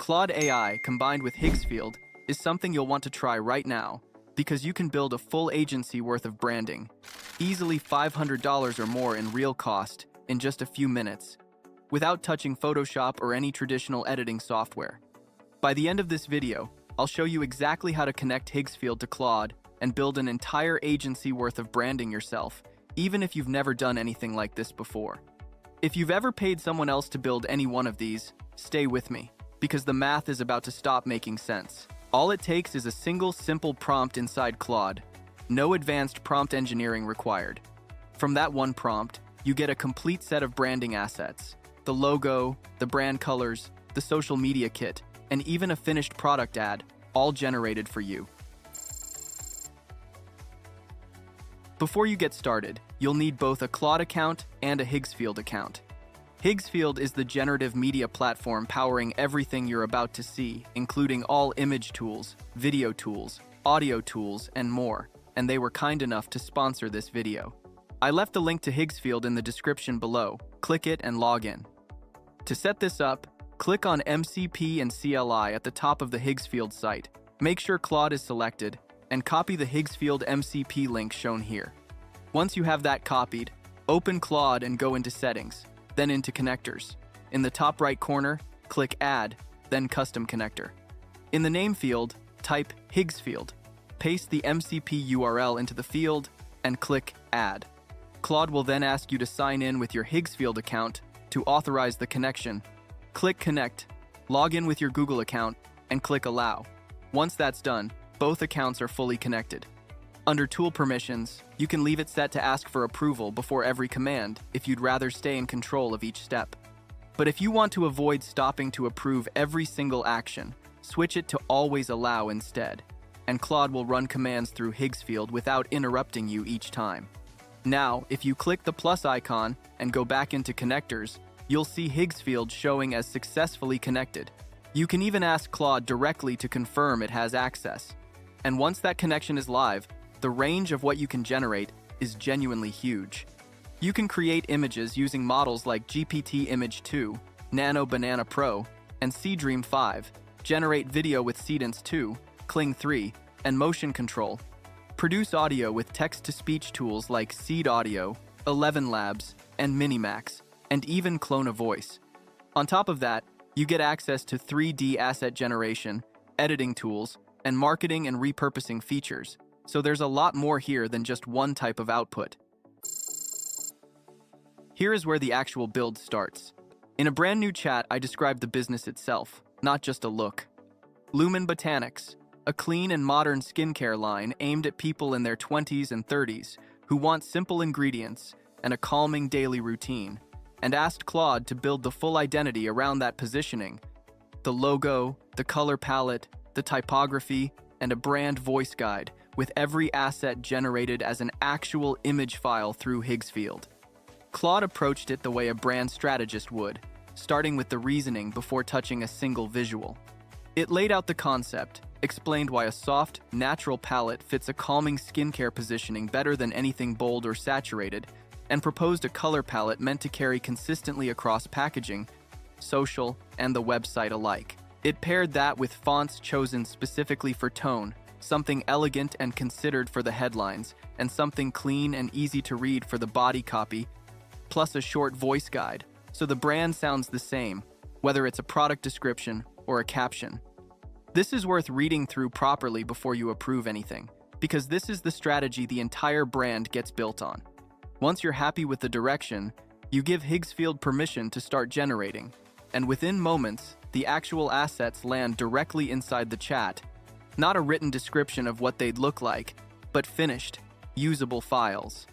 Claude AI combined with Higgsfield is something you'll want to try right now because you can build a full agency worth of branding, easily $500 or more in real cost in just a few minutes, without touching Photoshop or any traditional editing software. By the end of this video, I'll show you exactly how to connect Higgsfield to Claude and build an entire agency worth of branding yourself, even if you've never done anything like this before. If you've ever paid someone else to build any one of these, stay with me, because the math is about to stop making sense. All it takes is a single simple prompt inside Claude. No advanced prompt engineering required. From that one prompt, you get a complete set of branding assets: the logo, the brand colors, the social media kit, and even a finished product ad, all generated for you. Before you get started, you'll need both a Claude account and a Higgsfield account. Higgsfield is the generative media platform powering everything you're about to see, including all image tools, video tools, audio tools, and more, and they were kind enough to sponsor this video. I left a link to Higgsfield in the description below. Click it and log in. To set this up, click on MCP and CLI at the top of the Higgsfield site. Make sure Claude is selected, and copy the Higgsfield MCP link shown here. Once you have that copied, open Claude and go into Settings, then into Connectors. In the top right corner, click Add, then Custom Connector. In the name field, type Higgsfield. Paste the MCP URL into the field and click Add. Claude will then ask you to sign in with your Higgsfield account to authorize the connection. Click Connect, log in with your Google account, and click Allow. Once that's done, both accounts are fully connected. Under Tool Permissions, you can leave it set to ask for approval before every command if you'd rather stay in control of each step. But if you want to avoid stopping to approve every single action, switch it to Always Allow instead, and Claude will run commands through Higgsfield without interrupting you each time. Now, if you click the plus icon and go back into Connectors, you'll see Higgsfield showing as successfully connected. You can even ask Claude directly to confirm it has access. And once that connection is live, the range of what you can generate is genuinely huge. You can create images using models like GPT Image 2, Nano Banana Pro, and Seedream 5, generate video with Seedance 2, Kling 3, and Motion Control, produce audio with text-to-speech tools like Seed Audio, 11 Labs, and Minimax, and even clone a voice. On top of that, you get access to 3D asset generation, editing tools, and marketing and repurposing features, so there's a lot more here than just one type of output. Here is where the actual build starts. In a brand new chat, I described the business itself, not just a look. Lumen Botanics, a clean and modern skincare line aimed at people in their 20s and 30s who want simple ingredients and a calming daily routine, and asked Claude to build the full identity around that positioning: the logo, the color palette, the typography, and a brand voice guide, with every asset generated as an actual image file through Higgsfield. Claude approached it the way a brand strategist would, starting with the reasoning before touching a single visual. It laid out the concept, explained why a soft, natural palette fits a calming skincare positioning better than anything bold or saturated, and proposed a color palette meant to carry consistently across packaging, social, and the website alike. It paired that with fonts chosen specifically for tone, something elegant and considered for the headlines, and something clean and easy to read for the body copy, plus a short voice guide, so the brand sounds the same, whether it's a product description or a caption. This is worth reading through properly before you approve anything, because this is the strategy the entire brand gets built on. Once you're happy with the direction, you give Higgsfield permission to start generating, and within moments, the actual assets land directly inside the chat. Not a written description of what they'd look like, but finished, usable files.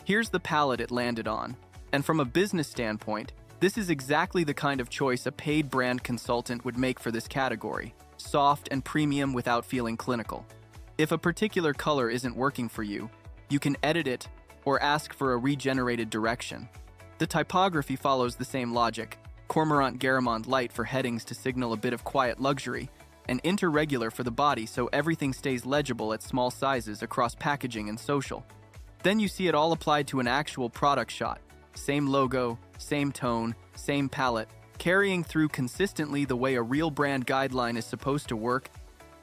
Here's the palette it landed on, and from a business standpoint, this is exactly the kind of choice a paid brand consultant would make for this category: soft and premium without feeling clinical. If a particular color isn't working for you, you can edit it or ask for a regenerated direction. The typography follows the same logic: Cormorant Garamond light for headings to signal a bit of quiet luxury, and interregular for the body so everything stays legible at small sizes across packaging and social. Then you see it all applied to an actual product shot. Same logo, same tone, same palette, carrying through consistently the way a real brand guideline is supposed to work,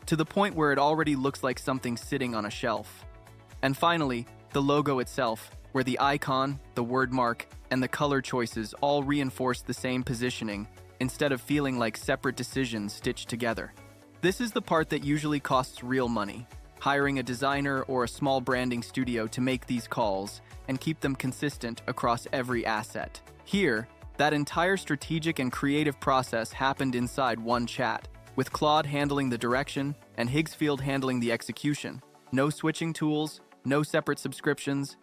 to the point where it already looks like something sitting on a shelf. And finally, the logo itself, where the icon, the word mark, and the color choices all reinforce the same positioning instead of feeling like separate decisions stitched together. This is the part that usually costs real money, hiring a designer or a small branding studio to make these calls and keep them consistent across every asset. Here, that entire strategic and creative process happened inside one chat, with Claude handling the direction and Higgsfield handling the execution. No switching tools, no separate subscriptions,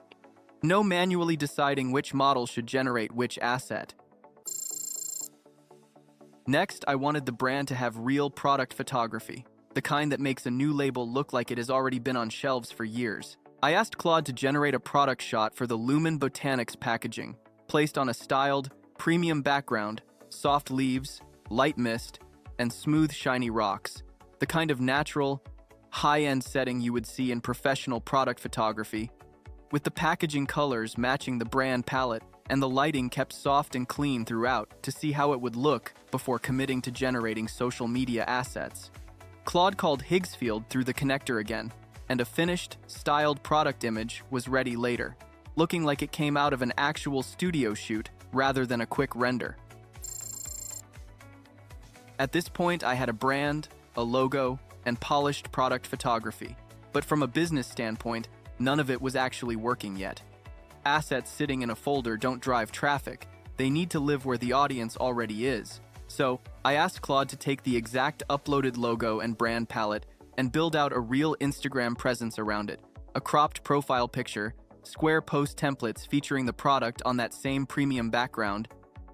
no manually deciding which model should generate which asset. Next, I wanted the brand to have real product photography, the kind that makes a new label look like it has already been on shelves for years. I asked Claude to generate a product shot for the Lumen Botanics packaging, placed on a styled, premium background, soft leaves, light mist, and smooth, shiny rocks, the kind of natural, high-end setting you would see in professional product photography, with the packaging colors matching the brand palette and the lighting kept soft and clean throughout to see how it would look before committing to generating social media assets. Claude called Higgsfield through the connector again, and a finished, styled product image was ready later, looking like it came out of an actual studio shoot rather than a quick render. At this point, I had a brand, a logo, and polished product photography, but from a business standpoint, none of it was actually working yet. Assets sitting in a folder don't drive traffic, they need to live where the audience already is. So, I asked Claude to take the exact uploaded logo and brand palette and build out a real Instagram presence around it, a cropped profile picture, square post templates featuring the product on that same premium background,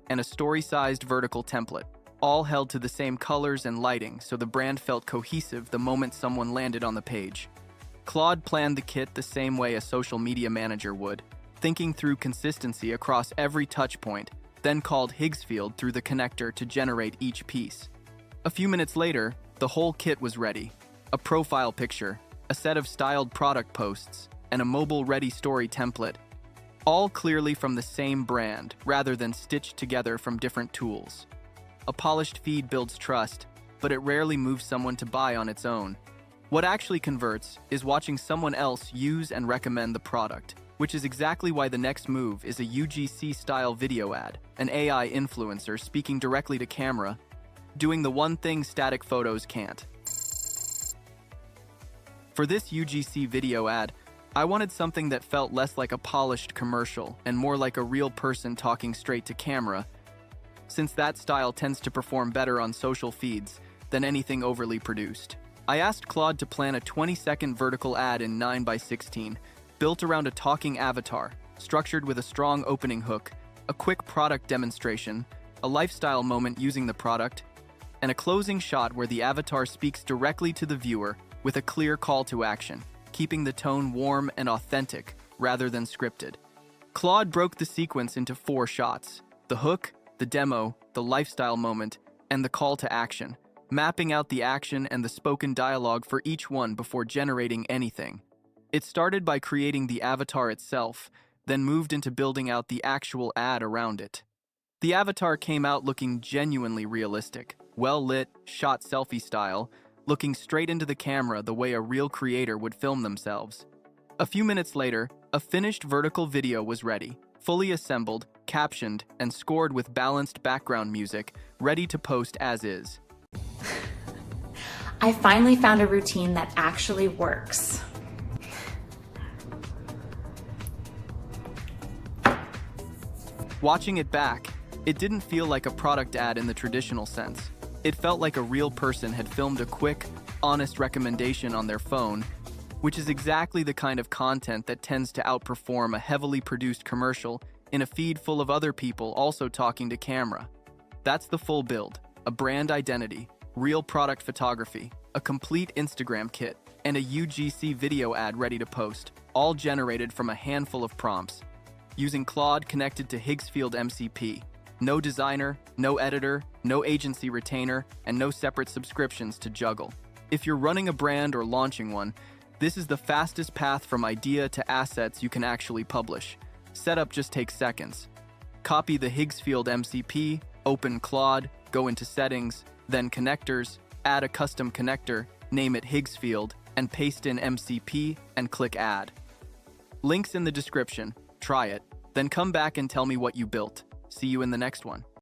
and a story-sized vertical template, all held to the same colors and lighting so the brand felt cohesive the moment someone landed on the page. Claude planned the kit the same way a social media manager would, thinking through consistency across every touch point, then called Higgsfield through the connector to generate each piece. A few minutes later, the whole kit was ready. A profile picture, a set of styled product posts, and a mobile-ready story template, all clearly from the same brand rather than stitched together from different tools. A polished feed builds trust, but it rarely moves someone to buy on its own. What actually converts is watching someone else use and recommend the product, which is exactly why the next move is a UGC-style video ad, an AI influencer speaking directly to camera, doing the one thing static photos can't. For this UGC video ad, I wanted something that felt less like a polished commercial and more like a real person talking straight to camera, since that style tends to perform better on social feeds than anything overly produced. I asked Claude to plan a 20-second vertical ad in 9:16, built around a talking avatar, structured with a strong opening hook, a quick product demonstration, a lifestyle moment using the product, and a closing shot where the avatar speaks directly to the viewer with a clear call to action, keeping the tone warm and authentic rather than scripted. Claude broke the sequence into 4 shots: the hook, the demo, the lifestyle moment, and the call to action, mapping out the action and the spoken dialogue for each one before generating anything. It started by creating the avatar itself, then moved into building out the actual ad around it. The avatar came out looking genuinely realistic, well-lit, shot selfie style, looking straight into the camera the way a real creator would film themselves. A few minutes later, a finished vertical video was ready, fully assembled, captioned, and scored with balanced background music, ready to post as is. I finally found a routine that actually works. Watching it back, it didn't feel like a product ad in the traditional sense. It felt like a real person had filmed a quick, honest recommendation on their phone, which is exactly the kind of content that tends to outperform a heavily produced commercial in a feed full of other people also talking to camera. That's the full build: a brand identity, real product photography, a complete Instagram kit, and a UGC video ad ready to post, all generated from a handful of prompts, using Claude connected to Higgsfield MCP. No designer, no editor, no agency retainer, and no separate subscriptions to juggle. If you're running a brand or launching one, this is the fastest path from idea to assets you can actually publish. Setup just takes seconds. Copy the Higgsfield MCP, Open Claude, go into Settings, then Connectors, add a custom connector, name it Higgsfield, and paste in MCP and click Add. Links in the description. Try it, then come back and tell me what you built. See you in the next one.